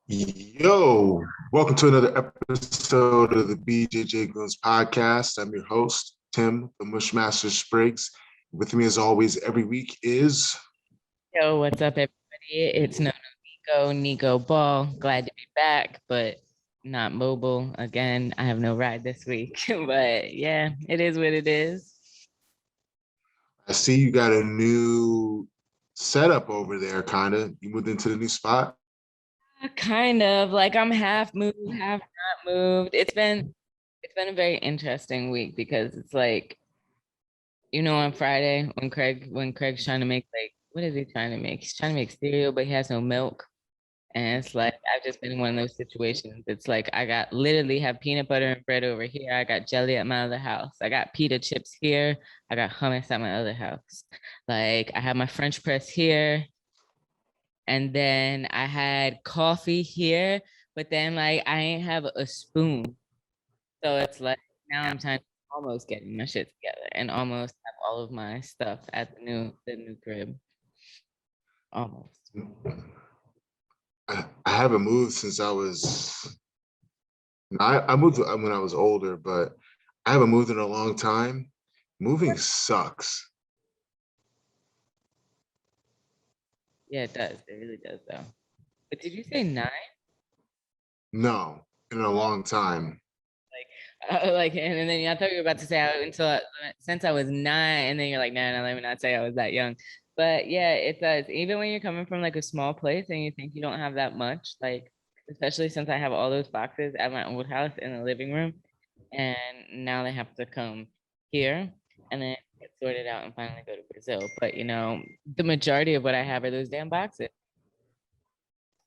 Yo, welcome to another episode of the BJJ GOONS podcast. I'm your host, Tim, the Mushmaster Spriggs. With me, as always, every week is. Yo, what's up, everybody? It's Nico Ball. Glad to be back, but not mobile again. I have no ride this week, but yeah, it is what it is. I see you got a new setup over there, kind of. You moved into the new spot. Kind of like I'm half moved, half not moved. It's been a very interesting week because it's like, on Friday when Craig's trying to make like what is he trying to make? He's trying to make cereal, but he has no milk. And it's like I've just been in one of those situations. It's like I got literally have peanut butter and bread over here. I got jelly at my other house. I got pita chips here. I got hummus at my other house. Like I have my French press here. And then I had coffee here. But then like I ain't have a spoon. So it's like now I'm trying to almost getting my shit together and almost have all of my stuff at the new crib. Almost. I haven't moved since I was. I moved when I was older, but I haven't moved in a long time. Moving sucks. Yeah, it does. It really does though. But did you say 9? No, in a long time. And then I thought you were about to say since I was 9, and then you're like, no, let me not say I was that young. But yeah, it does. Even when you're coming from like a small place and you think you don't have that much, like especially since I have all those boxes at my old house in the living room, and now they have to come here and then get sorted out and finally go to Brazil. But the majority of what I have are those damn boxes.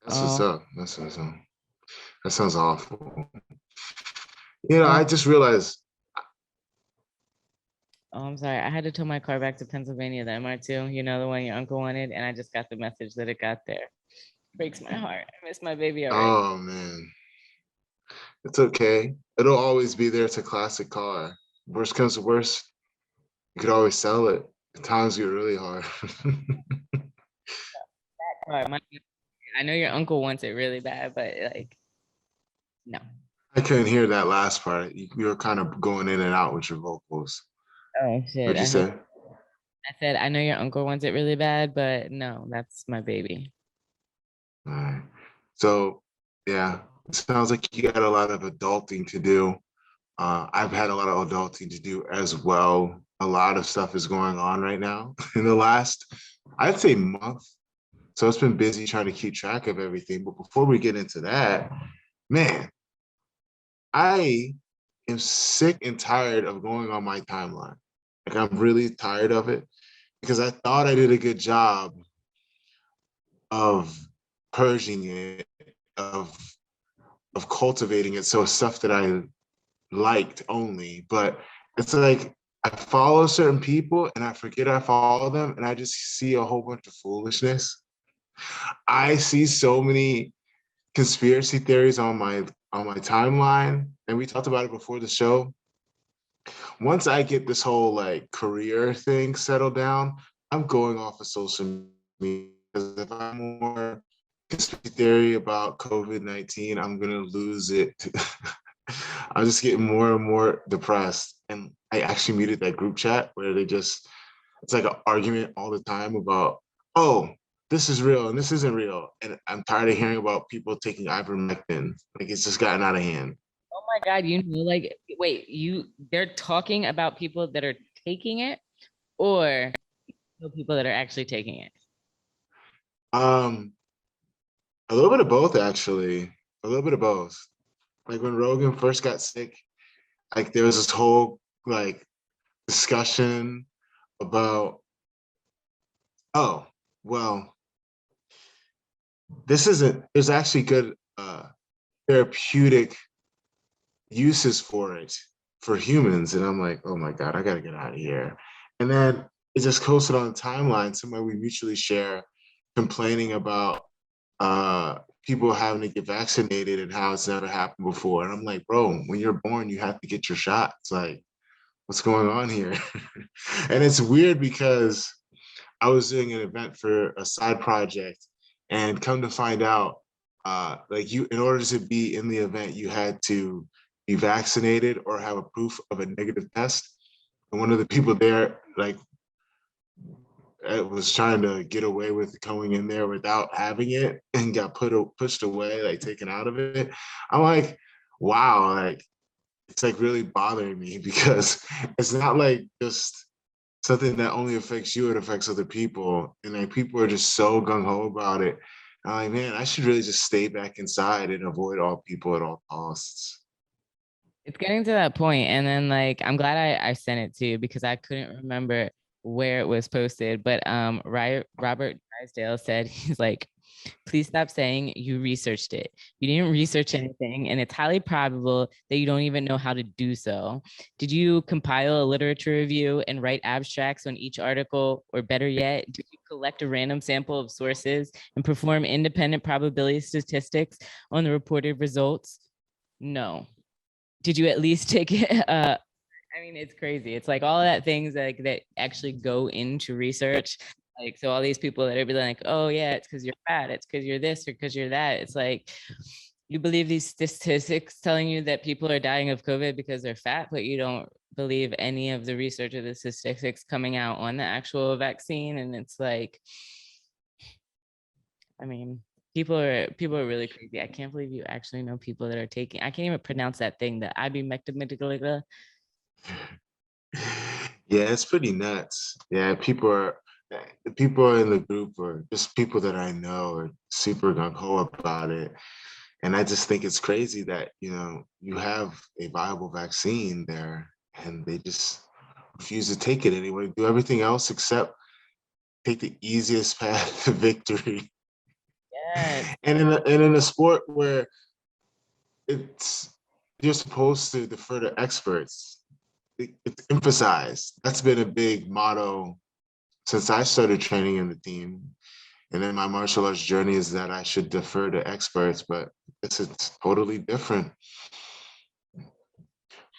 That's what's Oh, up. That's what's up. That sounds awful. oh, I just realized. Oh, I'm sorry. I had to tow my car back to Pennsylvania, the MR2, the one your uncle wanted, and I just got the message that it got there. Breaks my heart. I miss my baby already. Oh man, it's okay. It'll always be there. It's a classic car. Worst comes to worst, you could always sell it. Times get really hard. I know your uncle wants it really bad, but like, no. I couldn't hear that last part. You were kind of going in and out with your vocals. Oh shit. What'd you say? I said I know your uncle wants it really bad, but no, that's my baby. All right. So, yeah, it sounds like you got a lot of adulting to do. I've had a lot of adulting to do as well. A lot of stuff is going on right now in the last, I'd say, month. So it's been busy trying to keep track of everything. But before we get into that, man, I am sick and tired of going on my timeline. Like I'm really tired of it because I thought I did a good job of purging it, of cultivating it. So stuff that I liked only, but it's like I follow certain people and I forget I follow them and I just see a whole bunch of foolishness. I see so many conspiracy theories on my timeline, and we talked about it before the show. Once I get this whole like career thing settled down, I'm going off of social media because if I'm more conspiracy theory about COVID-19, I'm gonna lose it. I'm just getting more and more depressed. And I actually muted that group chat where it's like an argument all the time about, oh, this is real and this isn't real. And I'm tired of hearing about people taking ivermectin. Like it's just gotten out of hand. Oh my God, like, wait, they're talking about people that are taking it or people that are actually taking it? Um, a little bit of both, actually. A little bit of both. Like when Rogan first got sick, like there was this whole like discussion about, oh, well, there's actually good therapeutic uses for it for humans. And I'm like, oh my God, I gotta get out of here. And then it just posted on the timeline, somewhere we mutually share, complaining about people having to get vaccinated and how it's never happened before. And I'm like, bro, when you're born, you have to get your shot. It's like, what's going on here? And it's weird because I was doing an event for a side project, and come to find out, like in order to be in the event, you had to be vaccinated or have a proof of a negative test. And one of the people there, like, was trying to get away with going in there without having it and got pushed away, like taken out of it. I'm like, wow, like it's like really bothering me because it's not like just something that only affects you, it affects other people. And like people are just so gung-ho about it. I'm like, man, I should really just stay back inside and avoid all people at all costs. It's getting to that point, and then like I'm glad I sent it to you because I couldn't remember where it was posted. But Robert Drysdale said he's like, please stop saying you researched it. You didn't research anything, and it's highly probable that you don't even know how to do so. Did you compile a literature review and write abstracts on each article, or better yet, did you collect a random sample of sources and perform independent probability statistics on the reported results? No. Did you at least take it? I mean, it's crazy. It's like all of that things like that actually go into research. Like, so all these people that are be like, oh yeah, it's because you're fat, it's because you're this or because you're that. It's like you believe these statistics telling you that people are dying of COVID because they're fat, but you don't believe any of the research or the statistics coming out on the actual vaccine. And it's like, I mean, people are really crazy. I can't believe you actually know people that are taking. I can't even pronounce that thing. The ibuprofen. Yeah, it's pretty nuts. Yeah, the people in the group or just people that I know are super gung-ho about it. And I just think it's crazy that, you have a viable vaccine there and they just refuse to take it anyway, do everything else except take the easiest path to victory. Yes. And in a sport where it's you're supposed to defer to experts, it's emphasized. That's been a big motto since I started training in the team. And then my martial arts journey is that I should defer to experts, but it's totally different.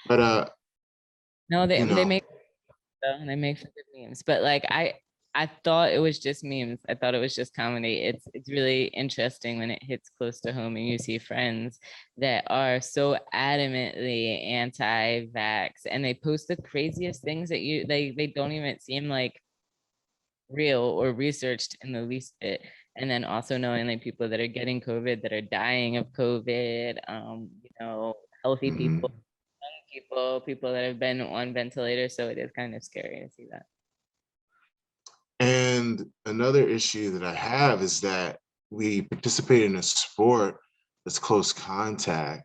But No, you they know, make they make some good memes, but like I thought it was just memes. I thought it was just comedy. It's really interesting when it hits close to home and you see friends that are so adamantly anti-vax and they post the craziest things that they don't even seem like real or researched in the least bit. And then also knowing like people that are getting COVID, that are dying of COVID, healthy mhm. people that have been on ventilators. So it is kind of scary to see that. And another issue that I have is that we participate in a sport that's close contact.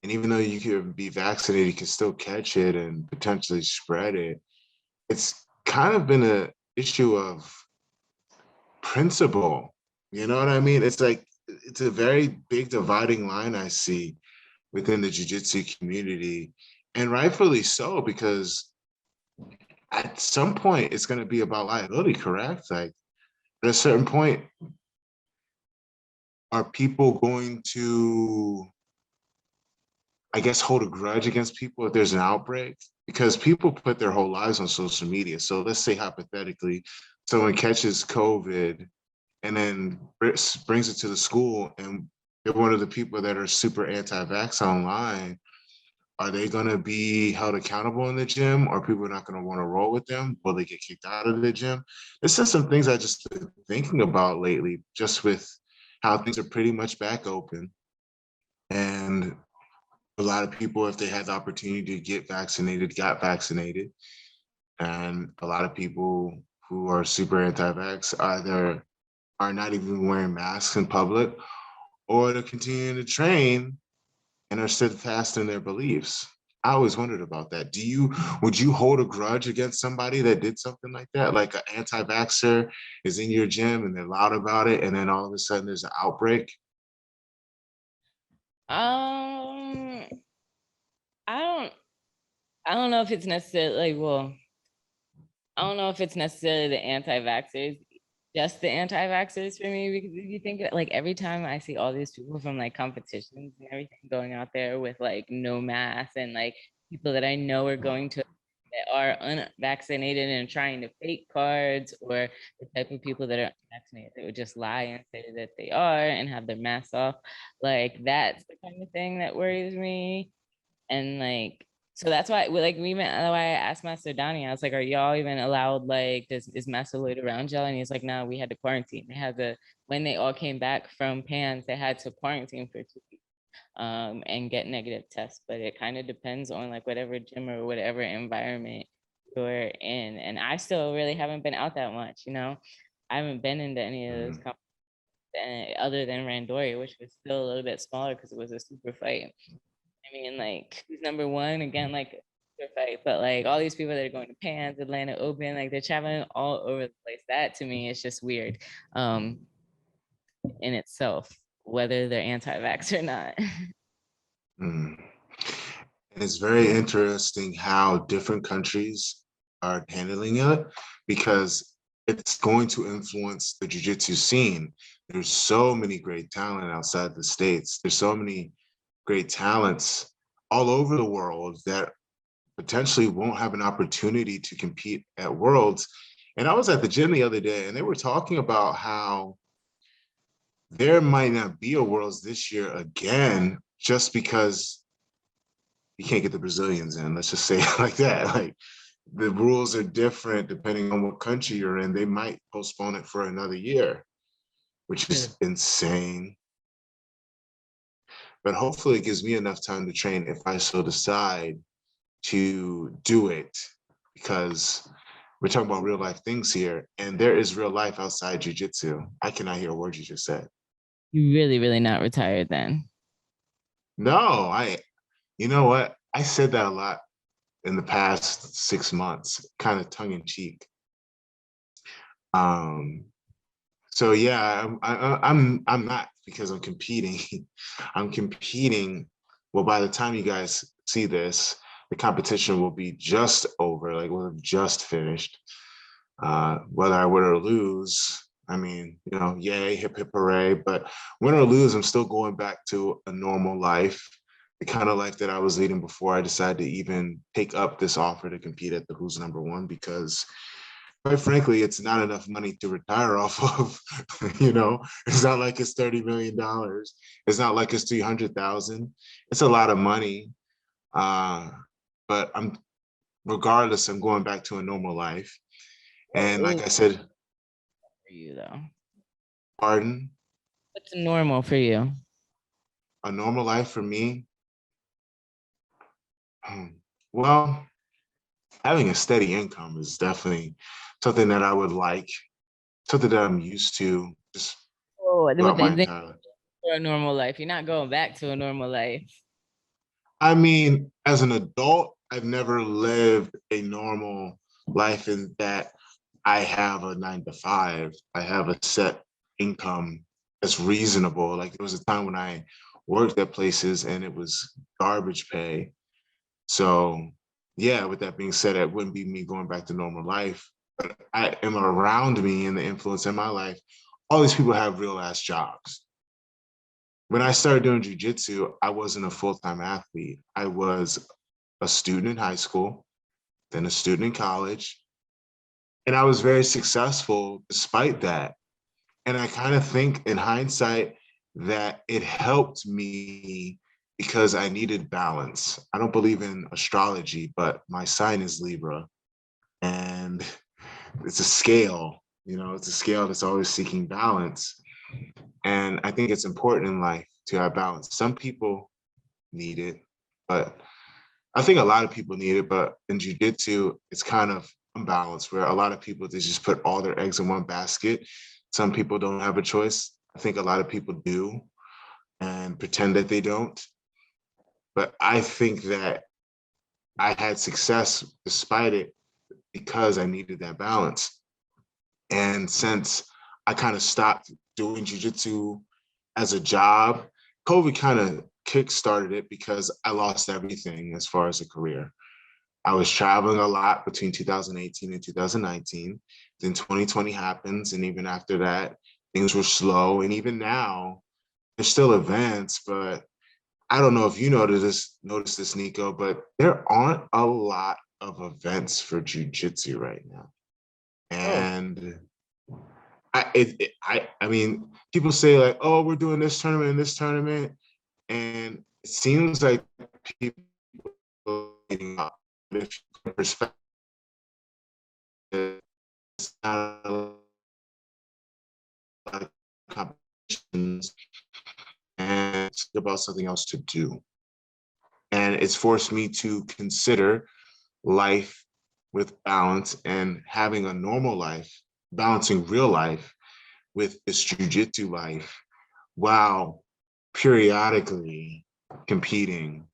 And even though you can be vaccinated, you can still catch it and potentially spread it. It's kind of been an issue of principle. You know what I mean? It's like it's a very big dividing line I see within the jiu-jitsu community, and rightfully so, because at some point it's going to be about liability, correct? Like at a certain point, are people going to, I guess, hold a grudge against people if there's an outbreak? Because people put their whole lives on social media. So let's say hypothetically, someone catches COVID and then brings it to the school and they're one of the people that are super anti-vax online. Are they going to be held accountable in the gym? Or people are not going to want to roll with them? Will they get kicked out of the gym? This is some things I just been thinking about lately, just with how things are pretty much back open. And a lot of people, if they had the opportunity to get vaccinated, got vaccinated. And a lot of people who are super anti-vax either are not even wearing masks in public or they're continuing to train and are steadfast in their beliefs. I always wondered about that. Would you hold a grudge against somebody that did something like that? Like an anti-vaxxer is in your gym and they're loud about it, and then all of a sudden there's an outbreak? Um, I don't I don't know if it's necessarily like, well, I don't know if it's necessarily the anti-vaxxers, just the anti-vaxxers for me, because if you think like every time I see all these people from like competitions and everything going out there with like no mask and like people that I know are going to that are unvaccinated and trying to fake cards, or the type of people that are unvaccinated that would just lie and say that they are and have their masks off. Like that's the kind of thing that worries me. And like, so that's why, like, we went, why I asked Master Donnie, I was like, are y'all even allowed, like, is Master Lloyd around y'all? And he's like, no, we had to quarantine. They had to, when they all came back from PANS, they had to quarantine for 2 weeks and get negative tests. But it kind of depends on like whatever gym or whatever environment you're in. And I still really haven't been out that much, you know? I haven't been into any of those other than Randoria, which was still a little bit smaller because it was a super fight. I mean, like, who's number one? Again, like, a fight. But like all these people that are going to PANS, Atlanta Open, like they're traveling all over the place. That to me is just weird in itself, whether they're anti-vax or not. Mm. And it's very interesting how different countries are handling it, because it's going to influence the jiu-jitsu scene. There's so many great talent outside the States. There's so many great talents all over the world that potentially won't have an opportunity to compete at Worlds. And I was at the gym the other day and they were talking about how there might not be a Worlds this year again, just because you can't get the Brazilians in. Let's just say it like that. Like, the rules are different depending on what country you're in. They might postpone it for another year, which is insane. But hopefully it gives me enough time to train if I so decide to do it, because we're talking about real life things here, and there is real life outside jiu-jitsu. I cannot hear a word you just said. You really, really not retired then? No, you know what? I said that a lot in the past 6 months, kind of tongue in cheek. So yeah, I'm not, because I'm competing. I'm competing. Well, by the time you guys see this, the competition will be just over. Like, we'll have just finished. Whether I win or lose, I mean, you know, yay, hip hip hooray. But win or lose, I'm still going back to a normal life, the kind of life that I was leading before I decided to even take up this offer to compete at the Who's Number One, because quite frankly, it's not enough money to retire off of. You know, it's not like it's $30 million. It's not like it's 300,000. It's a lot of money. But regardless, I'm going back to a normal life. And like I said, for you though, pardon? what's normal for you? A normal life for me? Well, having a steady income is definitely something that I would like, something that I'm used to just throughout my entire life. For a normal life, you're not going back to a normal life. I mean, as an adult, I've never lived a normal life in that I have a 9 to 5. I have a set income that's reasonable. Like, there was a time when I worked at places and it was garbage pay. So yeah, with that being said, it wouldn't be me going back to normal life. But I am around me and the influence in my life. All these people have real ass jobs. When I started doing jujitsu, I wasn't a full-time athlete. I was a student in high school, then a student in college, and I was very successful despite that. And I kind of think in hindsight that it helped me because I needed balance. I don't believe in astrology, but my sign is Libra. And it's a scale, you know, it's a scale that's always seeking balance. And I think it's important in life to have balance. Some people need it, but I think a lot of people need it. But in jiu-jitsu, it's kind of unbalanced, where a lot of people, they just put all their eggs in one basket. Some people don't have a choice. I think a lot of people do and pretend that they don't. But I think that I had success despite it because I needed that balance. And since I kind of stopped doing jujitsu as a job, COVID kind of kick-started it because I lost everything as far as a career. I was traveling a lot between 2018 and 2019. Then 2020 happens, and even after that, things were slow. And even now, there's still events, but I don't know if you notice this, Nico, but there aren't a lot of events for jiu-jitsu right now. Oh, And I mean, people say like, oh, we're doing this tournament and this tournament. And it seems like people are getting up. If you put perspective, it's not a lot of competitions and it's about something else to do. And it's forced me to consider life with balance and having a normal life, balancing real life with this jujitsu life while periodically competing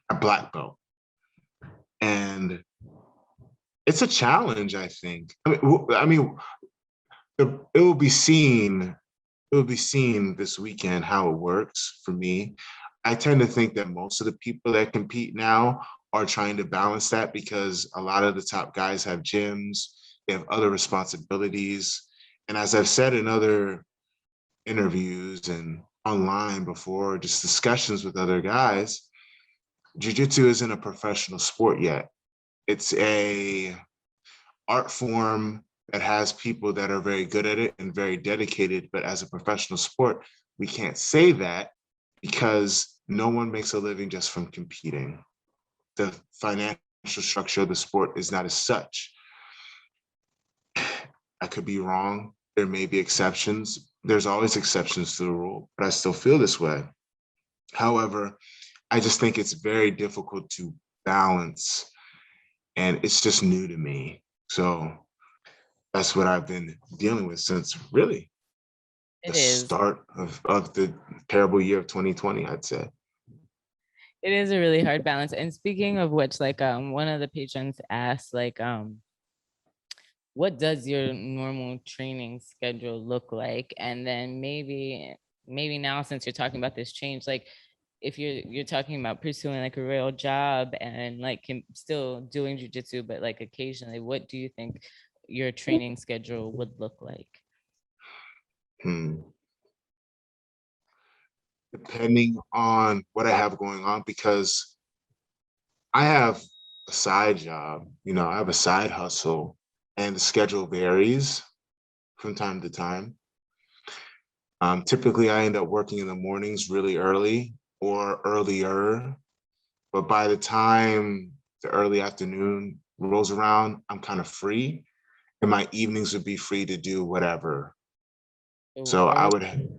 a black belt. And it's a challenge, I think. It will be seen. It will be seen this weekend how it works for me. I tend to think that most of the people that compete now are trying to balance that because a lot of the top guys have gyms, they have other responsibilities. And as I've said in other interviews and online before, just discussions with other guys, jiu-jitsu isn't a professional sport yet. It's a art form that has people that are very good at it and very dedicated, but as a professional sport, we can't say that because no one makes a living just from competing. The financial structure of the sport is not as such. I could be wrong. There may be exceptions. There's always exceptions to the rule, but I still feel this way. However, I just think it's very difficult to balance, and it's just new to me. So that's what I've been dealing with since really the it is. start of the terrible year of 2020, I'd say. It is a really hard balance. And speaking of which, like one of the patrons asked, like, what does your normal training schedule look like? And then maybe now, since you're talking about this change, like if you're talking about pursuing like a real job and like still doing jujitsu, but like occasionally, what do you think your training schedule would look like? Hmm. Depending on what I have going on, because I have a side job, I have a side hustle, and the schedule varies from time to time. Typically, I end up working in the mornings really early or earlier, but by the time the early afternoon rolls around, I'm kind of free, and my evenings would be free to do whatever. So So I early, would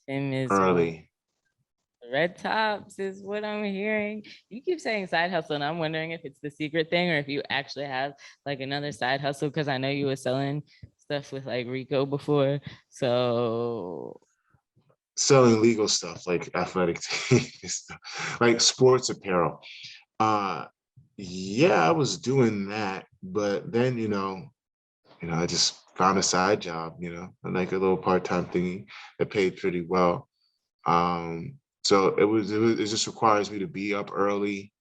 Tim is early. red tops is what I'm hearing. You keep saying side hustle, and I'm wondering if it's the secret thing or if you actually have like another side hustle. Because I know you were selling stuff with like Rico before. So Selling legal stuff like athletic stuff, like sports apparel. Uh yeah, I was doing that, but then I just found a side job, like a little part-time thingy that paid pretty well. So it just requires me to be up early.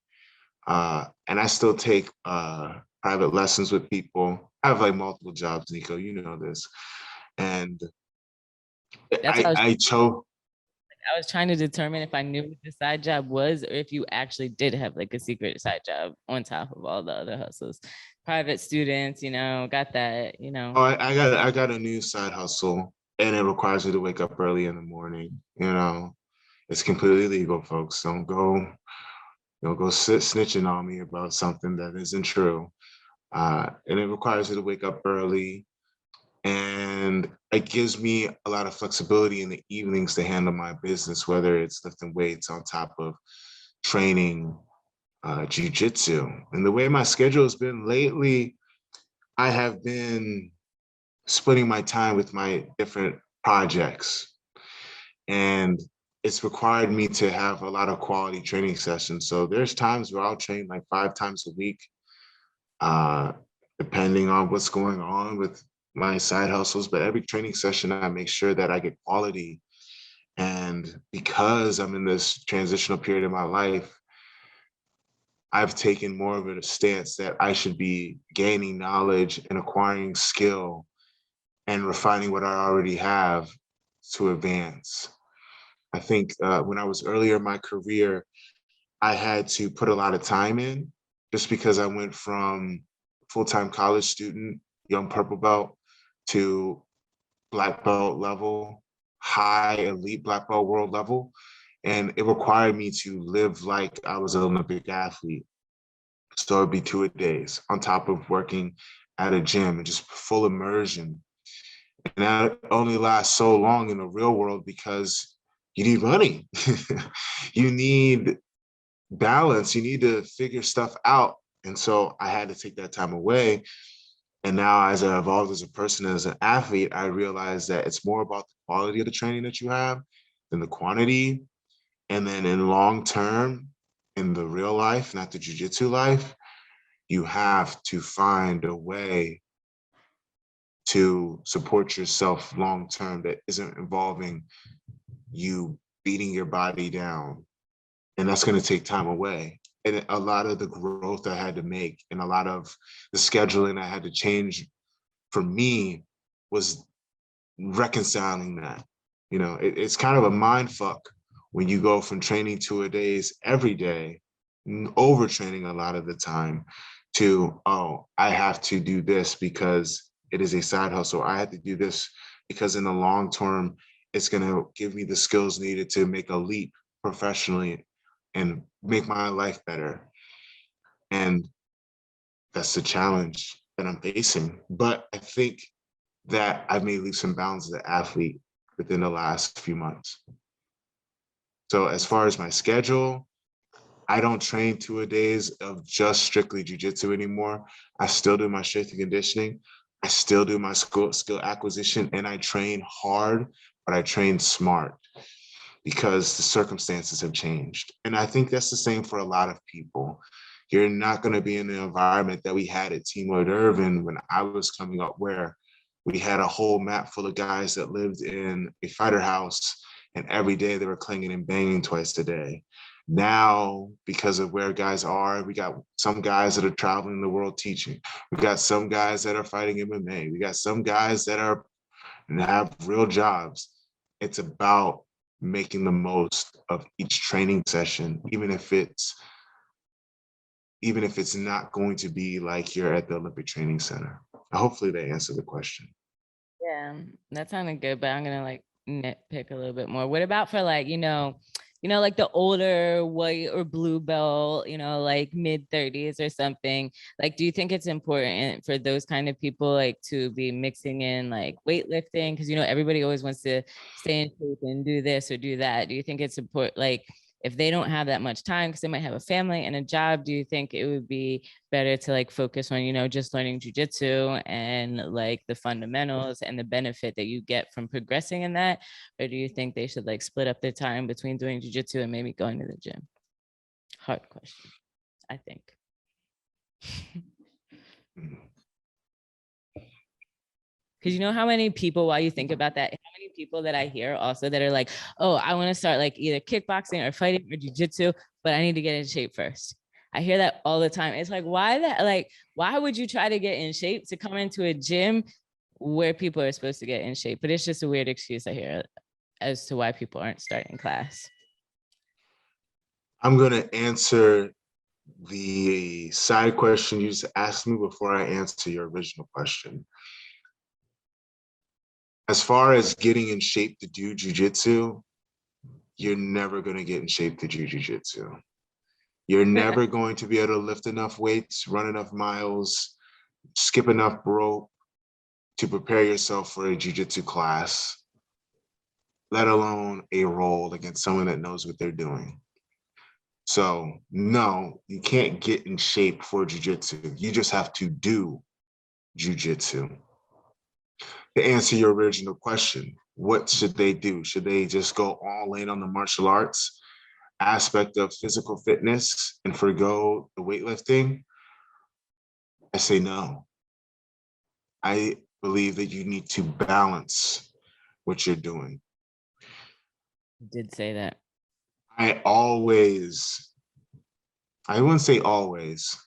And I still take private lessons with people. I have like multiple jobs, Nico, you know this. And that's what I chose. I was trying to determine if I knew what the side job was or if you actually did have like a secret side job on top of all the other hustles. Private students, got that, Oh, I got a new side hustle, and it requires me to wake up early in the morning. It's completely legal, folks. Don't go snitching on me about something that isn't true. And it requires me to wake up early, and it gives me a lot of flexibility in the evenings to handle my business, whether it's lifting weights on top of training jujitsu. And the way my schedule has been lately, I have been splitting my time with my different projects. And it's required me to have a lot of quality training sessions. So there's times where I'll train like 5 times a week, uh, depending on what's going on with my side hustles. But every training session, I make sure that I get quality. And because I'm in this transitional period of my life, I've taken more of a stance that I should be gaining knowledge and acquiring skill and refining what I already have to advance. I think when I was earlier in my career, I had to put a lot of time in, just because I went from full-time college student, young purple belt, to black belt level, high elite black belt world level. And it required me to live like I was an Olympic athlete. So it'd be 2 a-days on top of working at a gym and just full immersion. And that only lasts so long in the real world because you need money. You need balance. You need to figure stuff out. And so I had to take that time away. And now, as I evolved as a person, as an athlete, I realized that it's more about the quality of the training that you have than the quantity. And then in long term, in the real life, not the jujitsu life, you have to find a way to support yourself long term that isn't involving you beating your body down. And that's going to take time away. And a lot of the growth I had to make and a lot of the scheduling I had to change for me was reconciling that. You know, it's kind of a mind fuck when you go from training 2 a-days every day, overtraining a lot of the time, to, oh, I have to do this because it is a side hustle. I have to do this because in the long term, it's going to give me the skills needed to make a leap professionally and make my life better. And that's the challenge that I'm facing. But I think that I've made leaps and bounds as an athlete within the last few months. So as far as my schedule, I don't train 2 a-days of just strictly jujitsu anymore. I still do my strength and conditioning. I still do my skill acquisition, and I train hard, but I train smart because the circumstances have changed. And I think that's the same for a lot of people. You're not going to be in the environment that we had at Team Lloyd Irvin when I was coming up, where we had a whole map full of guys that lived in a fighter house, and every day they were clanging and banging twice a day. Now, because of where guys are, we got some guys that are traveling the world teaching. We got some guys that are fighting MMA. We got some guys that are and have real jobs. It's about making the most of each training session, even if it's not going to be like you're at the Olympic Training Center. Hopefully they answer the question. Yeah, that sounded good, but I'm gonna like nitpick a little bit more. What about for like, like the older white or blue belt, like mid-30s or something? Like, do you think it's important for those kind of people like to be mixing in like weightlifting? Because everybody always wants to stay in shape and do this or do that. Do you think it's important, like if they don't have that much time because they might have a family and a job, do you think it would be better to like focus on, just learning jujitsu and like the fundamentals and the benefit that you get from progressing in that? Or do you think they should like split up their time between doing jujitsu and maybe going to the gym? Hard question, I think. Because how many people, while you think about that, how many people that I hear also that are like, oh, I want to start like either kickboxing or fighting or jujitsu, but I need to get in shape first. I hear that all the time. It's like, why would you try to get in shape to come into a gym where people are supposed to get in shape? But it's just a weird excuse I hear as to why people aren't starting class. I'm going to answer the side question you just asked me before I answer your original question. As far as getting in shape to do jujitsu, you're never going to get in shape to do jujitsu. You're never going to be able to lift enough weights, run enough miles, skip enough rope to prepare yourself for a jujitsu class, let alone a roll against someone that knows what they're doing. So no, you can't get in shape for jujitsu. You just have to do jujitsu. To answer your original question, what should they do? Should they just go all in on the martial arts aspect of physical fitness and forgo the weightlifting? I say no. I believe that you need to balance what you're doing. You did say that. I wouldn't say always,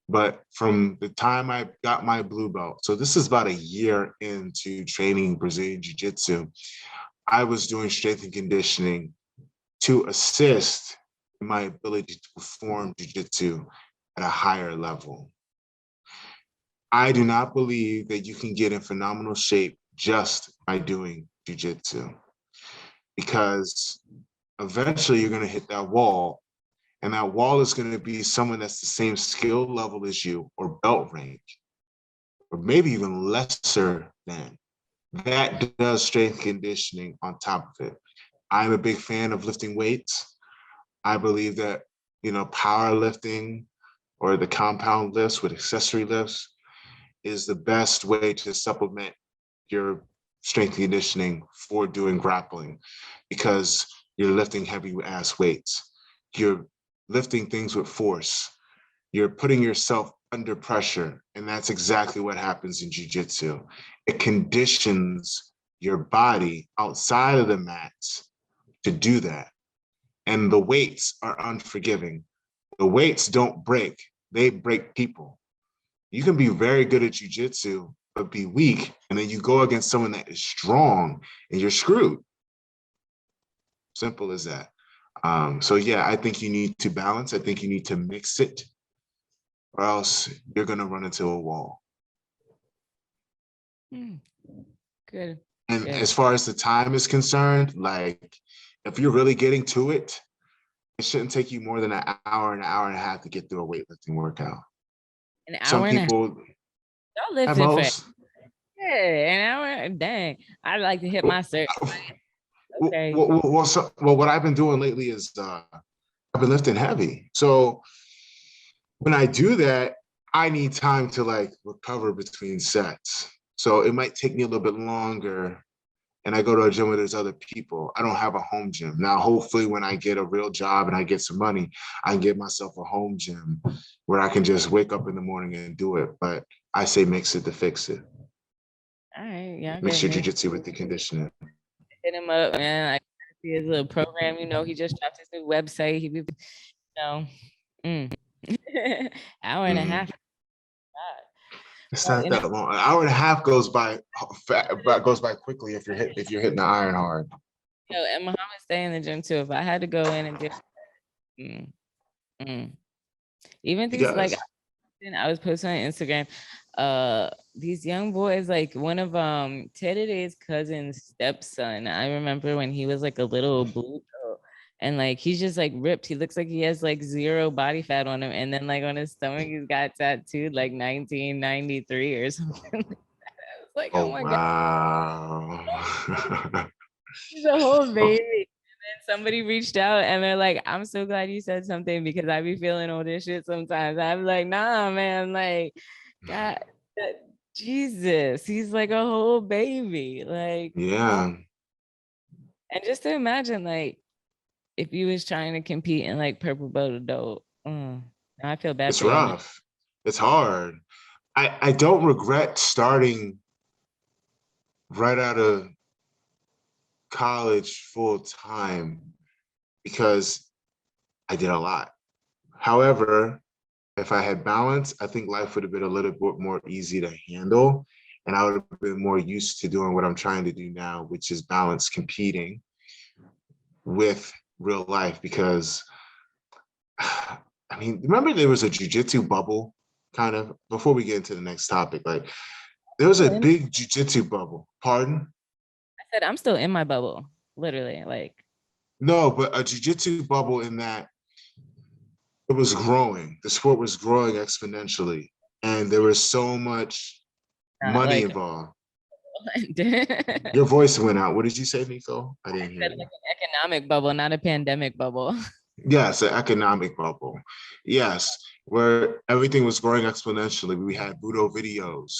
but from the time I got my blue belt, so this is about a year into training Brazilian Jiu-Jitsu, I was doing strength and conditioning to assist in my ability to perform Jiu-Jitsu at a higher level. I do not believe that you can get in phenomenal shape just by doing jiu-jitsu, because eventually you're going to hit that wall, and that wall is going to be someone that's the same skill level as you, or belt rank, or maybe even lesser than. That does strength conditioning on top of it. I'm a big fan of lifting weights. I believe that, powerlifting or the compound lifts with accessory lifts is the best way to supplement your strength conditioning for doing grappling, because you're lifting heavy ass weights. You're lifting things with force. You're putting yourself under pressure. And that's exactly what happens in jiu-jitsu. It conditions your body outside of the mats to do that. And the weights are unforgiving. The weights don't break, they break people. You can be very good at jiu-jitsu, but be weak, and then you go against someone that is strong and you're screwed. Simple as that. So yeah, I think you need to balance. I think you need to mix it, or else you're gonna run into a wall. Good. And Good. as far as the time is concerned, like, if you're really getting to it, it shouldn't take you more than an hour and a half to get through a weightlifting workout. An hour Some and people, y'all live at different. most, Yeah, an hour. Dang, I like to hit my cert. Okay. well, what I've been doing lately is I've been lifting heavy. So when I do that, I need time to like recover between sets. So it might take me a little bit longer. And I go to a gym where there's other people. I don't have a home gym. Now, hopefully when I get a real job and I get some money, I can get myself a home gym where I can just wake up in the morning and do it. But I say mix it to fix it. All right. Yeah. Mix your jiu-jitsu with the conditioning. Hit him up, man. I see his little program. He just dropped his new website. He be, hour and a half. God. It's not that long. An hour and a half goes by quickly if you're hitting the iron hard. And Muhammad stay in the gym too. If I had to go in and do, even these like, I was posting on Instagram. These young boys, like one of Teddy's cousin's stepson. I remember when he was like a little blue girl, and like he's just like ripped. He looks like he has like zero body fat on him, and then like on his stomach he's got tattooed like 1993 or something like that. I was like, oh my God. He's a whole baby. And then somebody reached out and they're like, I'm so glad you said something, because I be feeling all this shit sometimes. I'm like, nah, man, like, God, Jesus, he's like a whole baby. Like, yeah. And just to imagine, like, if you was trying to compete in like purple belt adult, I feel bad. It's rough. It's hard. I don't regret starting right out of college full time, because I did a lot. However, if I had balance, I think life would have been a little bit more easy to handle, and I would have been more used to doing what I'm trying to do now, which is balance competing with real life. Because I mean, remember there was a jiu-jitsu bubble, kind of, before we get into the next topic, like there was a big jiu-jitsu bubble. Pardon? I said, I'm still in my bubble, literally, like. No, but a jiu-jitsu bubble in that it was growing. The sport was growing exponentially, and there was so much money involved. Your voice went out. What did you say, Nico? I didn't hear you. Like an economic bubble, not a pandemic bubble. Yes, an economic bubble. Yes, where everything was growing exponentially. We had Budo videos.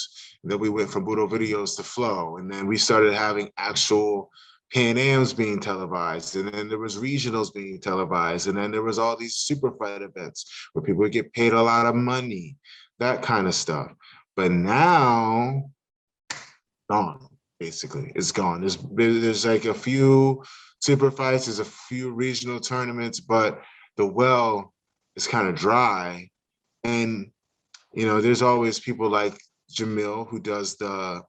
Then we went from Budo videos to Flow. And then we started having actual Pan Ams being televised. And then there was regionals being televised. And then there was all these super fight events where people would get paid a lot of money, that kind of stuff. But now, gone, basically. It's gone. There's like a few super fights, there's a few regional tournaments, but the well is kind of dry. And there's always people like Jamil who does the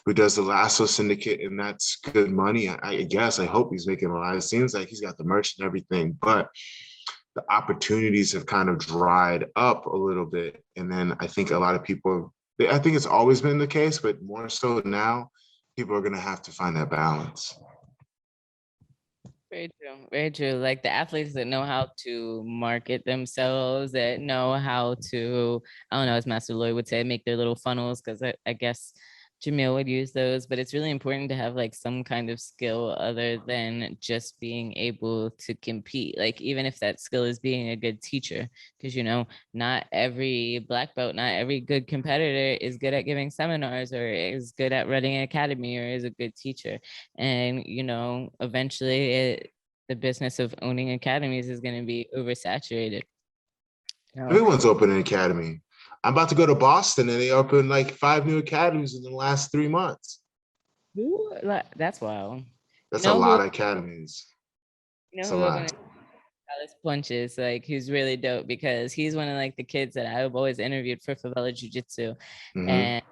Lasso Syndicate, and that's good money. I guess I hope he's making a lot. It seems like he's got the merch and everything, but the opportunities have kind of dried up a little bit. And then I think a lot of people, I think it's always been the case, but more so now, people are going to have to find that balance. Very true. Very true. Like the athletes that know how to market themselves, that know how to, I don't know, as Master Lloyd would say, make their little funnels, because I guess Jamil would use those, but it's really important to have like some kind of skill other than just being able to compete. Like even if that skill is being a good teacher, because not every black belt, not every good competitor is good at giving seminars or is good at running an academy or is a good teacher. And eventually the business of owning academies is going to be oversaturated. Everyone's opening an academy. I'm about to go to Boston and they opened like 5 new academies in the last 3 months. Ooh, that's wild. That's a lot of academies. Who opened Alice Punches, like who's really dope, because he's one of like the kids that I've always interviewed for Favela Jiu-Jitsu. And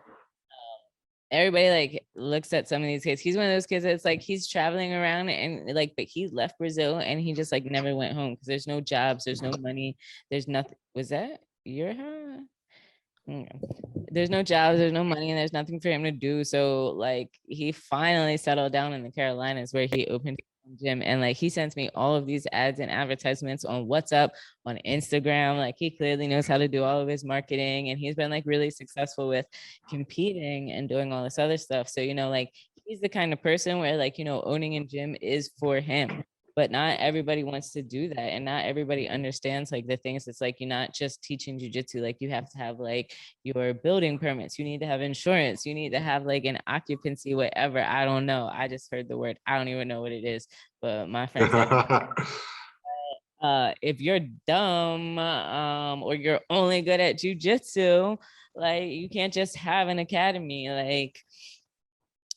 everybody like looks at some of these kids. He's one of those kids that's like he's traveling around and like, but he left Brazil and he just like never went home because there's no jobs, there's no money, there's nothing. Was that your There's no jobs, there's no money, and there's nothing for him to do. So like he finally settled down in the Carolinas where he opened a gym, and like he sends me all of these ads and advertisements on WhatsApp, on Instagram. Like he clearly knows how to do all of his marketing, and he's been like really successful with competing and doing all this other stuff. So like he's the kind of person where like owning a gym is for him. But not everybody wants to do that, and not everybody understands like the things. It's like you're not just teaching jiu-jitsu. Like you have to have like your building permits, you need to have insurance, you need to have like an occupancy, whatever. I don't know, I just heard the word, I don't even know what it is, but my friend said if you're dumb or you're only good at jiu-jitsu, like you can't just have an academy. Like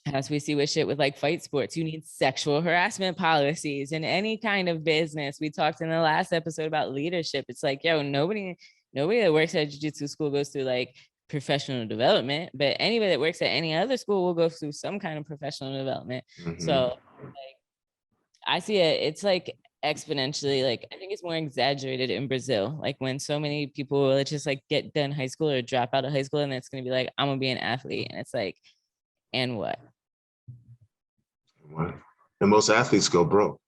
as we see with shit with like fight sports, you need sexual harassment policies in any kind of business. We talked in the last episode about leadership. It's like, yo, nobody that works at jiu-jitsu school goes through like professional development, but anybody that works at any other school will go through some kind of professional development. So like, I see it's like exponentially, like I think it's more exaggerated in Brazil. Like when so many people will just like get done high school or drop out of high school and it's going to be like, I'm gonna be an athlete. And it's like, and what? And most athletes go broke.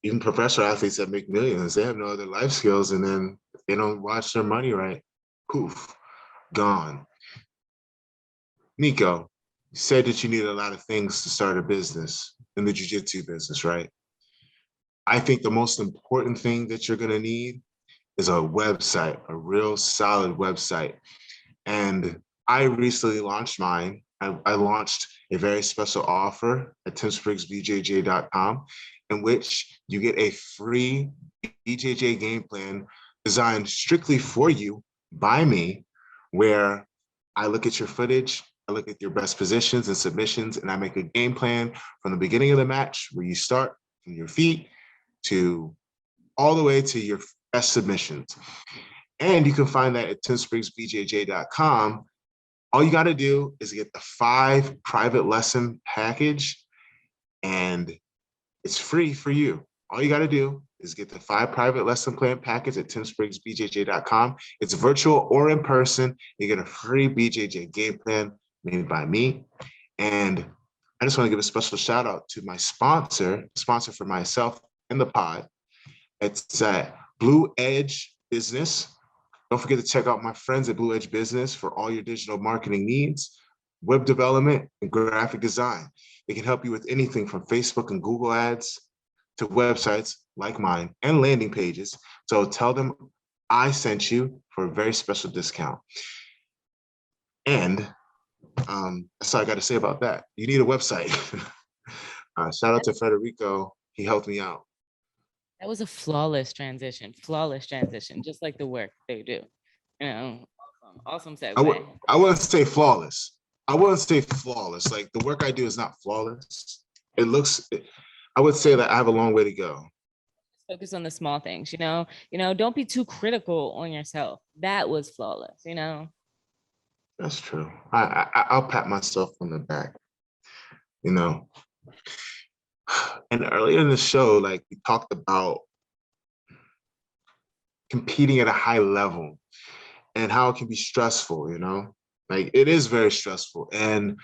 Even professional athletes that make millions, they have no other life skills, and then they don't watch their money right. Poof, gone. Nico, you said that you need a lot of things to start a business in the jiu-jitsu business, right? I think the most important thing that you're going to need is a website, a real solid website. And I recently launched mine. I launched a very special offer at timspriggsbjj.com in which you get a free BJJ game plan designed strictly for you by me, where I look at your footage, I look at your best positions and submissions, and I make a game plan from the beginning of the match where you start from your feet to all the way to your best submissions. And you can find that at timspriggsbjj.com. All you got to do is get the 5 private lesson package, and it's free for you. All you got to do is get the 5 private lesson plan package at timspriggsbjj.com. It's virtual or in person. You get a free BJJ game plan made by me. And I just want to give a special shout out to my sponsor for myself and the pod. It's Blue Edge Business. Don't forget to check out my friends at Blue Edge Business for all your digital marketing needs, web development, and graphic design. They can help you with anything from Facebook and Google ads to websites like mine and landing pages. So tell them I sent you for a very special discount. And that's all I got to say about that. You need a website. Shout out to Federico. He helped me out. That was a flawless transition, just like the work they do. Awesome segue. I wouldn't say flawless. Like the work I do is not flawless. I would say that I have a long way to go. Focus on the small things, don't be too critical on yourself. That was flawless, That's true. I'll pat myself on the back, And earlier in the show, like we talked about competing at a high level and how it can be stressful, you know? Like it is very stressful. And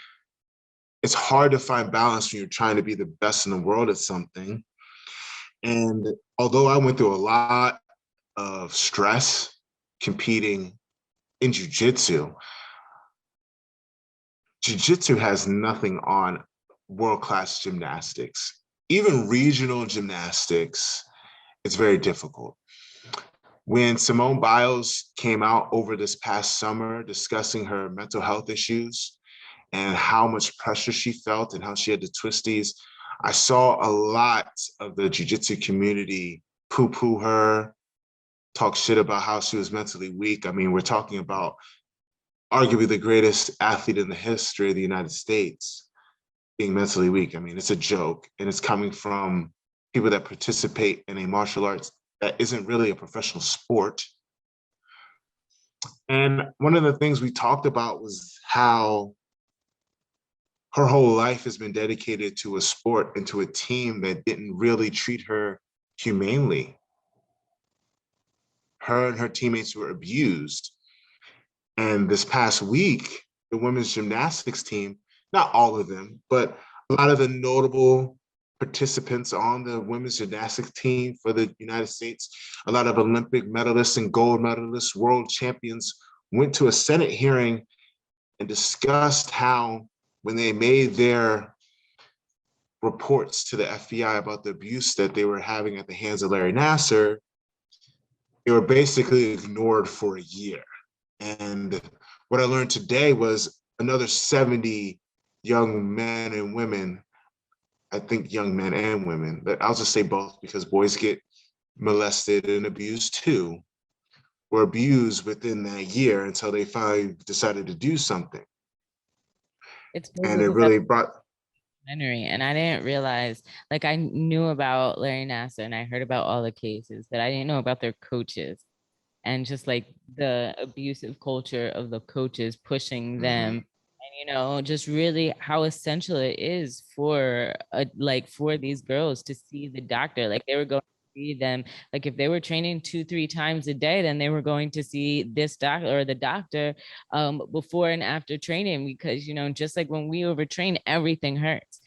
it's hard to find balance when you're trying to be the best in the world at something. And although I went through a lot of stress competing in jujitsu, jujitsu has nothing on world-class gymnastics. Even regional gymnastics, it's very difficult. When Simone Biles came out over this past summer discussing her mental health issues and how much pressure she felt and how she had the twisties, I saw a lot of the jiu-jitsu community poo-poo her, talk shit about how she was mentally weak. I mean, we're talking about arguably the greatest athlete in the history of the United States being mentally weak. I mean, it's a joke, and it's coming from people that participate in a martial arts that isn't really a professional sport. And one of the things we talked about was how her whole life has been dedicated to a sport and to a team that didn't really treat her humanely. Her and her teammates were abused. And this past week, the women's gymnastics team, not all of them, but a lot of the notable participants on the women's gymnastics team for the United States, a lot of Olympic medalists and gold medalists, world champions, went to a Senate hearing and discussed how when they made their reports to the FBI about the abuse that they were having at the hands of Larry Nassar, they were basically ignored for a year. And what I learned today was another 70 young men and women, I think young men and women, but I'll just say both because boys get molested and abused too, were abused within that year until they finally decided to do something. It's And it really brought documentary, and I didn't realize, like I knew about Larry Nassar and I heard about all the cases, but I didn't know about their coaches and just like the abusive culture of the coaches pushing them. And just really how essential it is for like for these girls to see the doctor. Like they were going to see them, like if they were training 2-3 times a day, then they were going to see this doctor or the doctor before and after training, because just like when we overtrain, everything hurts.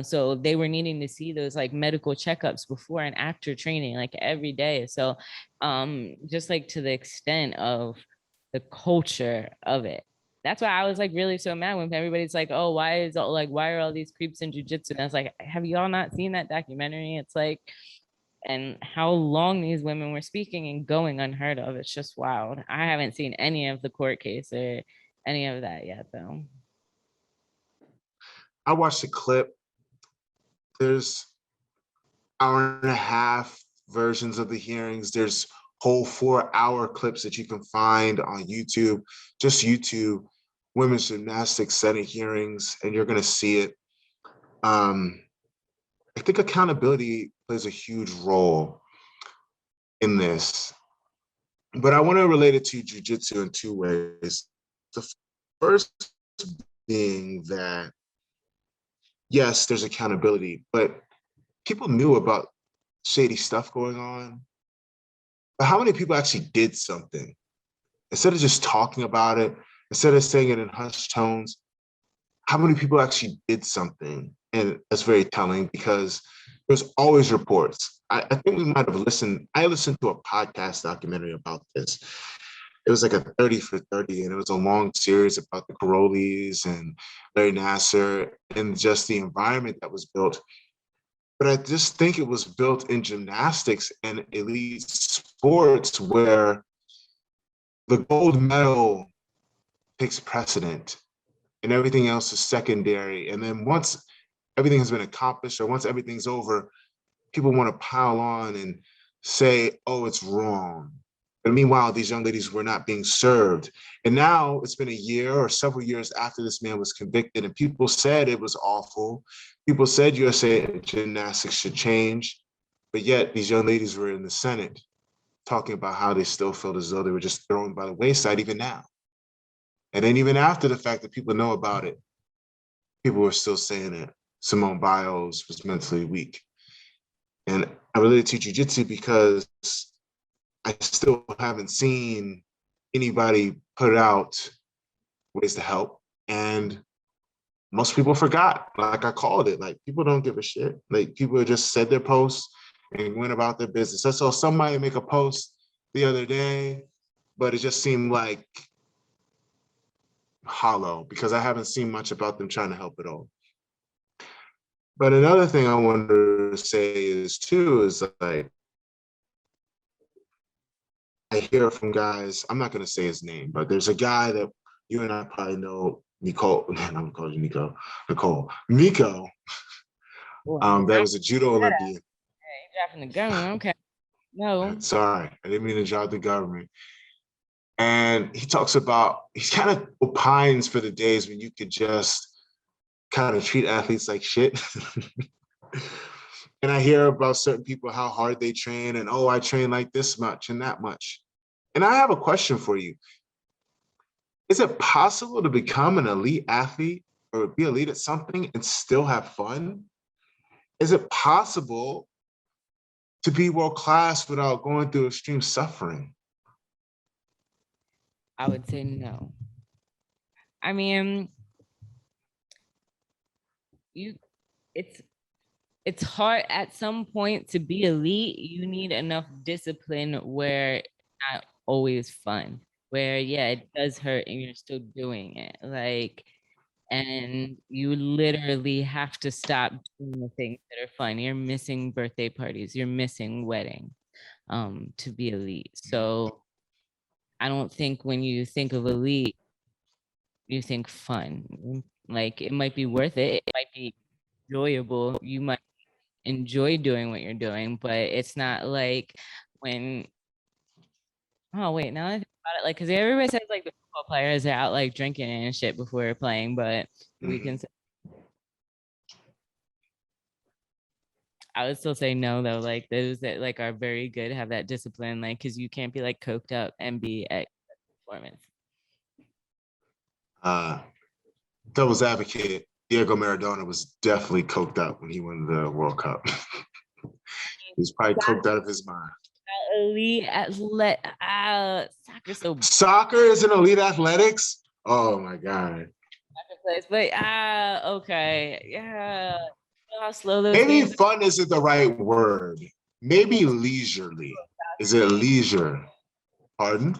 So they were needing to see those like medical checkups before and after training, like every day. So just like to the extent of the culture of it. That's why I was like really so mad when everybody's like, oh, why are all these creeps in jujitsu? And I was like, have y'all not seen that documentary? It's like, and how long these women were speaking and going unheard of. It's just wild. I haven't seen any of the court case or any of that yet, though. I watched the clip. There's hour and a half versions of the hearings. There's whole 4-hour clips that you can find on YouTube, just YouTube, women's gymnastics Senate hearings, and you're gonna see it. I think accountability plays a huge role in this, but I wanna relate it to jujitsu in 2 ways. The first being that, yes, there's accountability, but people knew about shady stuff going on. But how many people actually did something? Instead of just talking about it, instead of saying it in hushed tones, how many people actually did something? And that's very telling because there's always reports. I think we might have listened. I listened to a podcast documentary about this. It was like a 30 for 30, and it was a long series about the Karolis and Larry Nassar and just the environment that was built. But I just think it was built in gymnastics and elite sports where the gold medal takes precedent and everything else is secondary. And then once everything has been accomplished or once everything's over, people want to pile on and say, oh, it's wrong. But meanwhile, these young ladies were not being served. And now it's been a year or several years after this man was convicted, and people said it was awful. People said USA gymnastics should change. But yet these young ladies were in the Senate talking about how they still felt as though they were just thrown by the wayside even now. And then even after the fact that people know about it, people were still saying that Simone Biles was mentally weak. And I related to jujitsu because I still haven't seen anybody put out ways to help. And most people forgot, like I called it, like people don't give a shit. Like people just said their posts and went about their business. I saw somebody make a post the other day, but it just seemed like hollow because I haven't seen much about them trying to help at all. But another thing I wanted to say is too, is like, I hear from guys, I'm not going to say his name, but there's a guy that you and I probably know, Nicole, I'm going to call you Nico, Nico, that was a judo Olympian. Hey, dropping the gun, okay. No. Sorry, I didn't mean to drop the government. And he talks about, he kind of opines for the days when you could just kind of treat athletes like shit. And I hear about certain people, how hard they train and, oh, I train like this much and that much. And I have a question for you. Is it possible to become an elite athlete or be elite at something and still have fun? Is it possible to be world class without going through extreme suffering? I would say no. I mean, it's hard at some point to be elite. You need enough discipline where it's not always fun, where yeah, it does hurt and you're still doing it. Like, and you literally have to stop doing the things that are fun. You're missing birthday parties, you're missing weddings, to be elite. So I don't think when you think of elite, you think fun. Like it might be worth it. It might be enjoyable. You might enjoy doing what you're doing, but it's not like when, oh wait, now that I think about it, like, because everybody says like the football players are out like drinking and shit before playing, but we can say, I would still say no though. Like those that like are very good have that discipline, like because you can't be like coked up and be at performance. Devil's advocate, Diego Maradona was definitely coked up when he won the World Cup. He was probably coked out of his mind. Elite athlete, soccer is an elite athletics. Oh my god. But okay, yeah. How slow those Maybe games. fun isn't the right word. Maybe leisurely. Is it leisure? Pardon?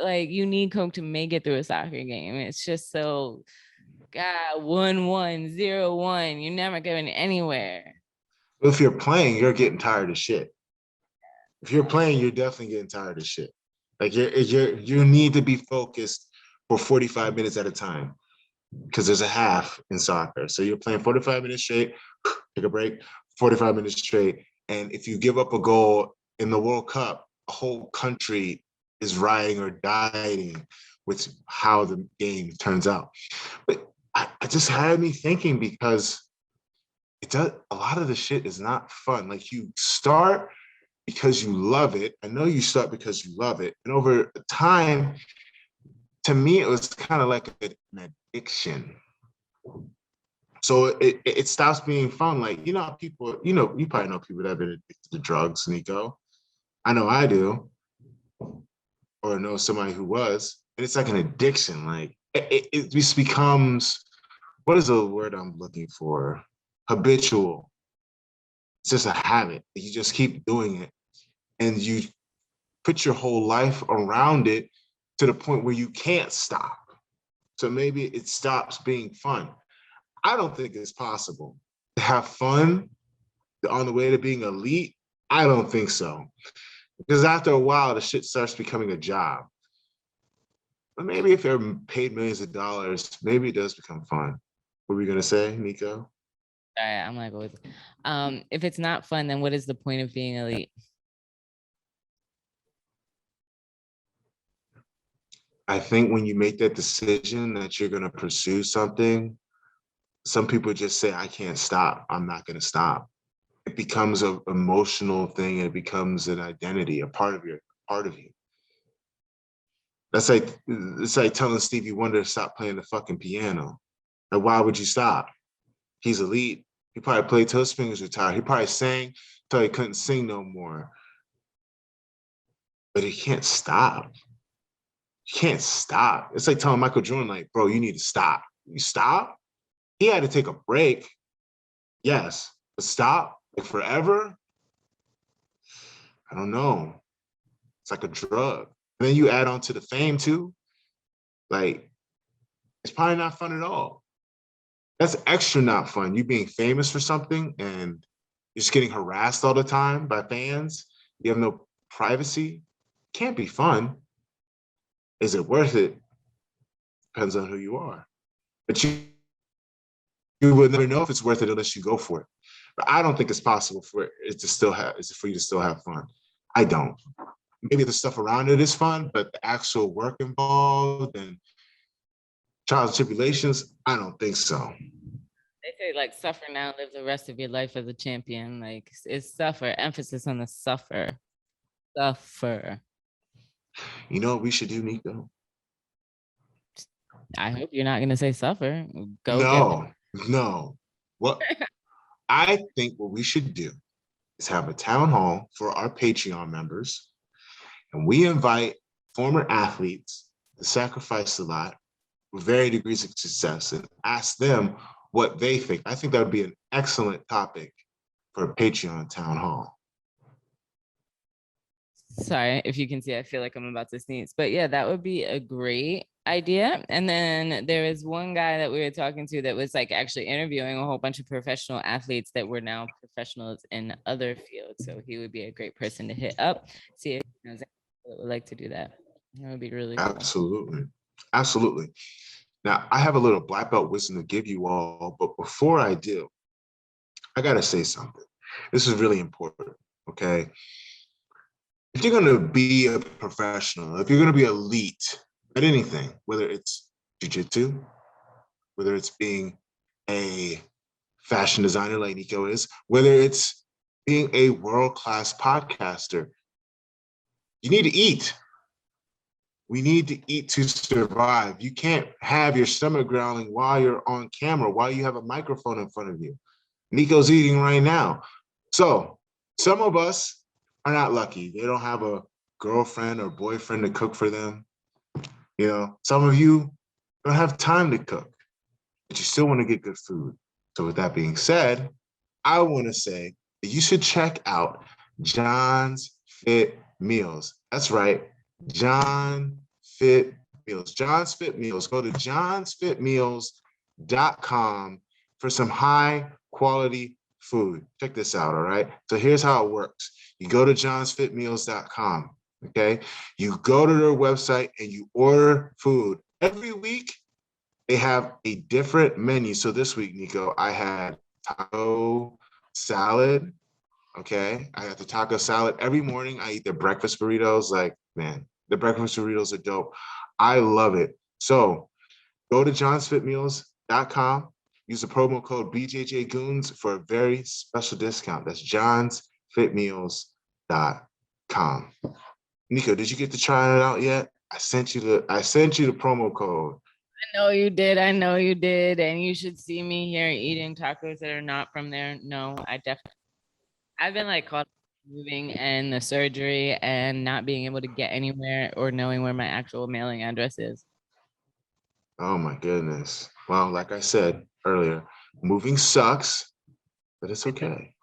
Like you need Coke to make it through a soccer game. It's just so, God, 1-1, 0-1. You're never going anywhere. If you're playing, you're getting tired of shit. If you're playing, you're definitely getting tired of shit. Like you need to be focused for 45 minutes at a time because there's a half in soccer. So you're playing 45 minutes straight, take a break, 45 minutes straight. And if you give up a goal in the World Cup, a whole country is rioting or dieting with how the game turns out. But I just had me thinking because it does, a lot of the shit is not fun. Like you start because you love it. I know you start because you love it. And over time, to me, it was kind of like an addiction. So it stops being fun. Like, people, you probably know people that have been addicted to drugs, Nico. I know I do. Or know somebody who was. And it's like an addiction. Like it just becomes, what is the word I'm looking for? Habitual. It's just a habit. You just keep doing it. And you put your whole life around it to the point where you can't stop. So maybe it stops being fun. I don't think it's possible to have fun on the way to being elite. I don't think so. Because after a while, the shit starts becoming a job. But maybe if you're paid millions of dollars, maybe it does become fun. What were we going to say, Nico? I'm gonna go with, if it's not fun, then what is the point of being elite? I think when you make that decision that you're going to pursue something, some people just say, I can't stop. I'm not going to stop. It becomes an emotional thing. And it becomes an identity, a part of you. That's like, it's like telling Stevie Wonder to stop playing the fucking piano. And why would you stop? He's elite. He probably played till his fingers retired. He probably sang till he couldn't sing no more. but he can't stop. You can't stop. It's like telling Michael Jordan, like, bro, you need to stop. You stop? He had to take a break. Yes, but stop like forever? I don't know. It's like a drug. And then you add on to the fame too. Like, it's probably not fun at all. That's extra not fun. You being famous for something and you're just getting harassed all the time by fans. You have no privacy. Can't be fun. Is it worth it? Depends on who you are. But you will never know if it's worth it unless you go for it. But I don't think it's possible for it to still have, is for you to still have fun. I don't. Maybe the stuff around it is fun, but the actual work involved and trials and tribulations, I don't think so. They say like suffer now, live the rest of your life as a champion. Like it's suffer, emphasis on the suffer. Suffer. You know what we should do, Nico? I hope you're not gonna say suffer. No. What I think what we should do is have a town hall for our Patreon members, and we invite former athletes to sacrifice a lot with varying degrees of success and ask them what they think. I think that would be an excellent topic for a Patreon town hall. Sorry, if you can see, I feel like I'm about to sneeze, but yeah, that would be a great idea. And then there was one guy that we were talking to that was like actually interviewing a whole bunch of professional athletes that were now professionals in other fields. So he would be a great person to hit up, see if he knows anyone that would like to do that. That would be really cool. Absolutely. Now, I have a little black belt wisdom to give you all, but before I do, I got to say something. This is really important, okay? If you're going to be a professional, if you're going to be elite at anything, whether it's jiu-jitsu, whether it's being a fashion designer like Nico is, whether it's being a world-class podcaster, you need to eat. We need to eat to survive. You can't have your stomach growling while you're on camera, while you have a microphone in front of you. Nico's eating right now. So some of us are not lucky. They don't have a girlfriend or boyfriend to cook for them. You know, some of you don't have time to cook, but you still want to get good food. So with that being said, I want to say that you should check out John's Fit Meals. That's right, John Fit Meals. John's Fit Meals. Go to johnsfitmeals.com for some high quality food. Check this out, all right? So here's how it works. You go to johnsfitmeals.com, okay? You go to their website and you order food. Every week, they have a different menu. So this week, Nico, I had taco salad, okay? I had the taco salad. Every morning, I eat their breakfast burritos. Like, man, the breakfast burritos are dope. I love it. So go to johnsfitmeals.com. Use the promo code BJJ GOONS for a very special discount. That's johnsfitmeals.com. Nico, did you get to try it out yet? I sent you the promo code. I know you did. And you should see me here eating tacos that are not from there. No, I've been like caught moving and the surgery and not being able to get anywhere or knowing where my actual mailing address is. Oh my goodness. Well, like I said earlier, moving sucks, but it's okay.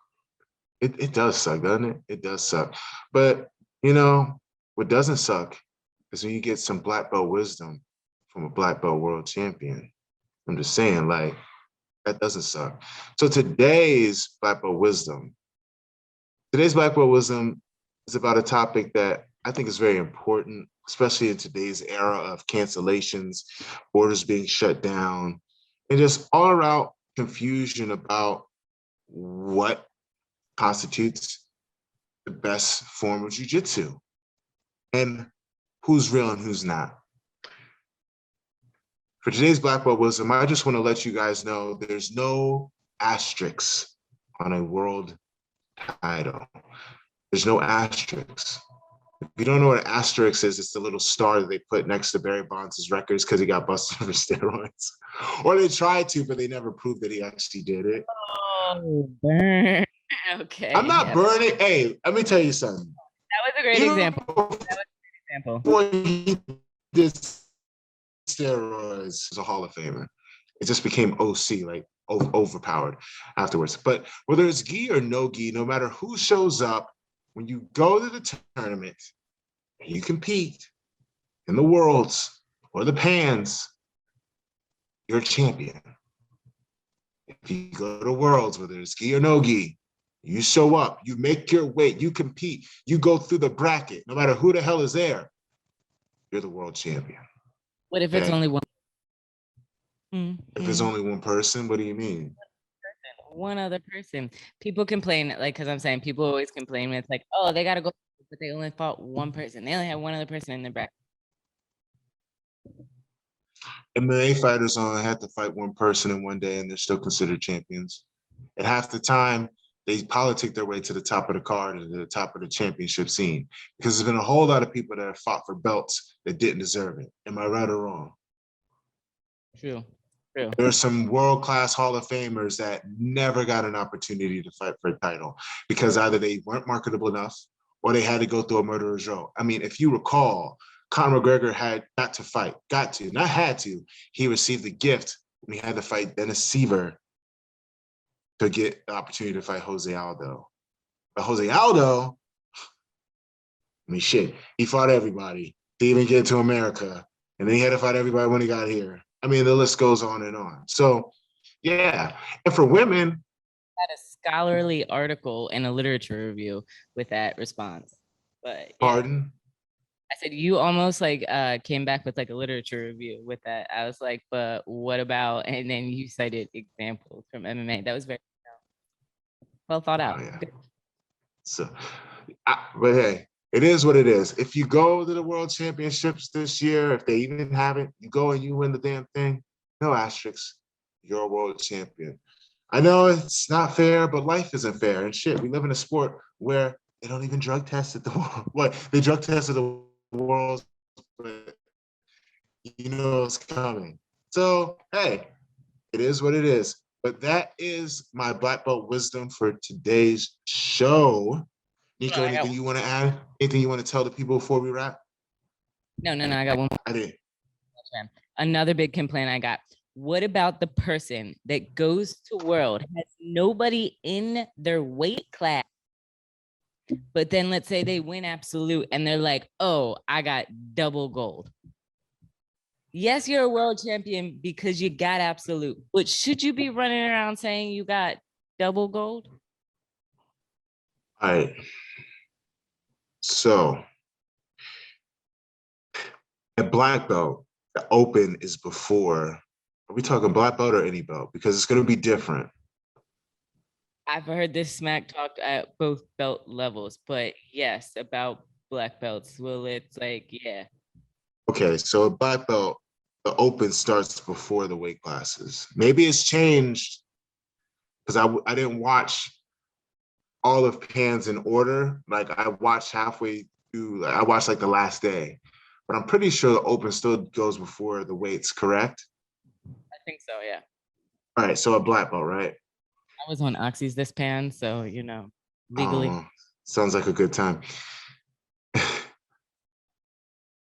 It does suck, doesn't it? It does suck. But you know, what doesn't suck is when you get some black belt wisdom from a black belt world champion. I'm just saying, like, that doesn't suck. So today's black belt wisdom is about a topic that I think is very important, especially in today's era of cancellations, borders being shut down, and just all around confusion about what constitutes the best form of jiu-jitsu and who's real and who's not. For today's black belt wisdom, I just want to let you guys know there's no asterisks on a world title. There's no asterisks. If you don't know what an asterisk is, it's the little star that they put next to Barry Bonds' records because he got busted for steroids. Or they tried to, but they never proved that he actually did it. Oh, burn. Okay. I'm not burning. Hey, let me tell you something. That was a great example. That was a great example. Before he did steroids, as a Hall of Famer, it just became OC, like overpowered afterwards. But whether it's gi or no gi, no matter who shows up, when you go to the tournament and you compete in the Worlds or the Pans, you're a champion. If you go to Worlds, whether it's gi or no gi, you show up, you make your weight, you compete, you go through the bracket, no matter who the hell is there, you're the world champion. What if it's only one? If it's only one person, what do you mean? One other person. People complain, like, because I'm saying people always complain when it's like, oh, they got to go, but they only fought one person. They only have one other person in their bracket. MMA fighters only have to fight one person in one day and they're still considered champions. And half the time, they politic their way to the top of the card and to the top of the championship scene. Because there's been a whole lot of people that have fought for belts that didn't deserve it. Am I right or wrong? True. True. There are some world-class Hall of Famers that never got an opportunity to fight for a title because either they weren't marketable enough or they had to go through a murderer's row. I mean, if you recall, Conor McGregor not had to. He received the gift when he had to fight Dennis Seaver to get the opportunity to fight Jose Aldo. But Jose Aldo, I mean, shit, he fought everybody to even get to America. And then he had to fight everybody when he got here. I mean, the list goes on and on. So, yeah. And for women, I had a scholarly article and a literature review with that response. But yeah. Pardon? I said, you almost like came back with like a literature review with that. I was like, but what about, and then you cited examples from MMA. That was very well thought out. Oh, yeah. So, but hey, it is what it is. If you go to the World Championships this year, if they even have it, you go and you win the damn thing, no asterisks, you're a world champion. I know it's not fair, but life isn't fair. And shit, we live in a sport where they don't even drug test at the world. What? They drug tested the world, but you know it's coming. So, hey, it is what it is. But that is my black belt wisdom for today's show. Nico, anything you want to add? Anything you want to tell the people before we wrap? No, I got one more. I did. Another big complaint I got. What about the person that goes to World, has nobody in their weight class, but then let's say they win absolute and they're like, oh, I got double gold. Yes, you're a world champion because you got absolute, but should you be running around saying you got double gold? All right. So, at black belt, the open is before. Are we talking black belt or any belt? Because it's going to be different. I've heard this smack talk at both belt levels, but yes, about black belts. Well, it's like, yeah. Okay, so at black belt, the open starts before the weight classes. Maybe it's changed because I didn't watch all of Pans in order. Like I watched halfway through, I watched like the last day, but I'm pretty sure the open still goes before the weights, correct? I think so, yeah. All right, so a black belt, right? I was on Oxys this Pan, so, you know, legally. Sounds like a good time.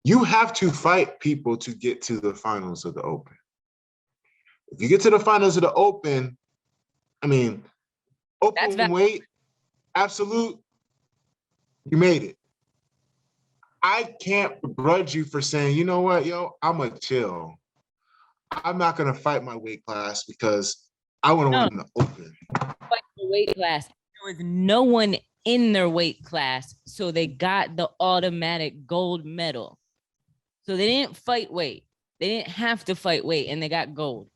You have to fight people to get to the finals of the open. If you get to the finals of the open, I mean, open weight, absolute, you made it. I can't begrudge you for saying, you know what, yo, I'm going to chill. I'm not going to fight my weight class because I want to win the open. Fight the weight class. There was no one in their weight class, so they got the automatic gold medal. So they didn't fight weight. They didn't have to fight weight, and they got gold.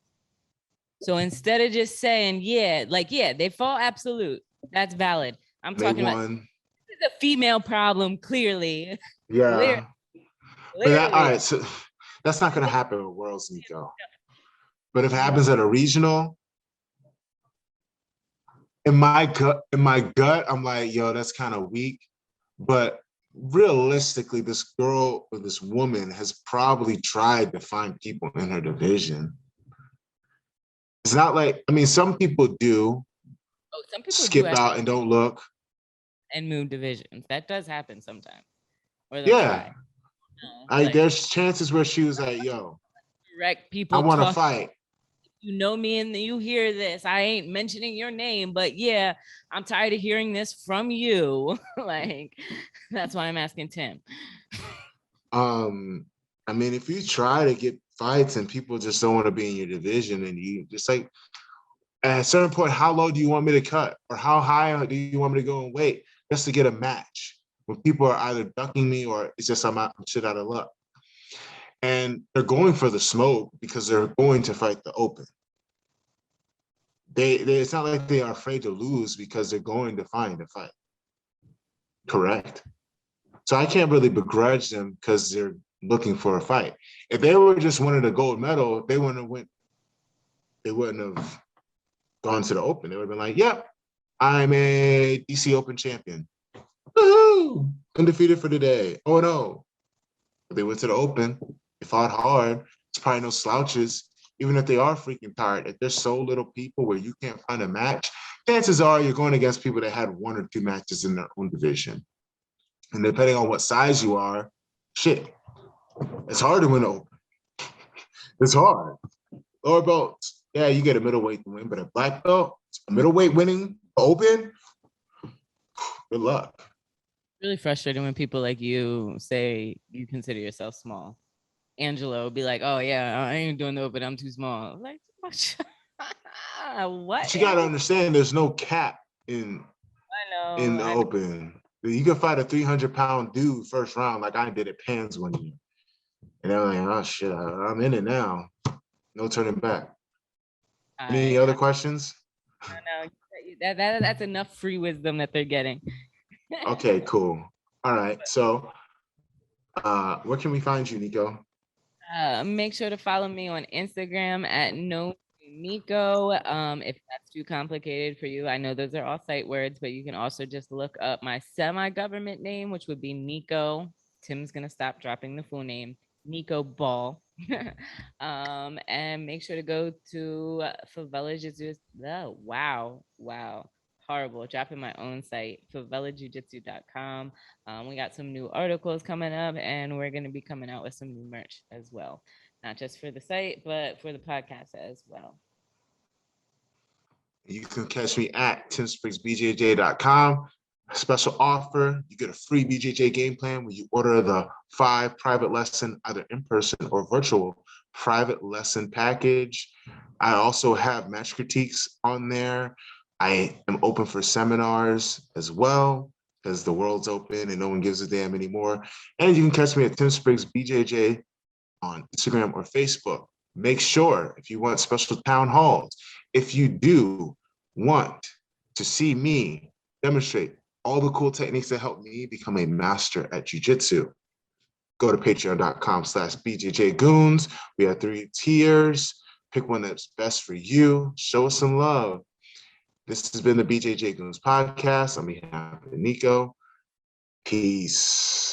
So instead of just saying, yeah, like, yeah, they fought absolute. That's valid. I'm talking about this is a female problem, clearly. Yeah. Clearly. But all right, so that's not going to happen with Worlds, Nico. But if it happens at a regional, in my gut, I'm like, yo, that's kind of weak. But realistically, this girl or this woman has probably tried to find people in her division. It's not like, I mean, some people do. Some people skip out and don't look. and move divisions. That does happen sometimes. Or they'll Yeah. try. Like, There's chances where she was like, yo, direct I people want to talk. fight. You know me and you hear this. I ain't mentioning your name, but yeah, I'm tired of hearing this from you. Like, that's why I'm asking Tim. I mean, if you try to get fights and people just don't want to be in your division, and you just like at a certain point, how low do you want me to cut, or how high do you want me to go and weight just to get a match? When people are either ducking me or it's just I'm shit out of luck, and they're going for the smoke because they're going to fight the open. They it's not like they are afraid to lose because they're going to find a fight. Correct. So I can't really begrudge them because they're looking for a fight. If they were just wanted a gold medal, they wouldn't have gone to the open. They would have been like, yep, I'm a DC Open champion. Woohoo! Undefeated for the day. Oh no. But they went to the open. They fought hard. It's probably no slouches. Even if they are freaking tired, if there's so little people where you can't find a match, chances are you're going against people that had 1 or 2 matches in their own division. And depending on what size you are, shit, it's hard to win open. It's hard. Lower belts, yeah, you get a middleweight to win, but a black belt, a middleweight winning open, good luck. Really frustrating when people like you say you consider yourself small. Angela will be like, "Oh yeah, I ain't doing the open. I'm too small." Like, what? But you got to understand, there's no cap in the I know. open. You can fight a 300-pound dude first round, like I did at Pans one year, and I'm like, oh shit, I'm in it now. No turning back. Any other questions? No, that's enough free wisdom that they're getting. Okay, cool. All right, so where can we find you, Nico? Make sure to follow me on Instagram at Nico. If that's too complicated for you, I know those are all sight words, but you can also just look up my semi-government name, which would be Nico. Tim's gonna stop dropping the full name, Nico Ball. And make sure to go to Favela Jiu-Jitsu. Oh, wow. Horrible. Dropping my own site, favelajujitsu.com. We got some new articles coming up, and we're going to be coming out with some new merch as well. Not just for the site, but for the podcast as well. You can catch me at timspriggsbjj.com. Special offer, you get a free BJJ game plan when you order the 5 private lesson, either in person or virtual private lesson package. I also have match critiques on there. I am open for seminars as well, because the world's open and no one gives a damn anymore. And you can catch me at Tim Spriggs BJJ on Instagram or Facebook. Make sure, if you want special town halls, if you do want to see me demonstrate all the cool techniques that help me become a master at jiu-jitsu, go to patreon.com/BJJ GOONS. We have 3 tiers. Pick one that's best for you. Show us some love. This has been the BJJ GOONS podcast. On behalf of Nico, peace.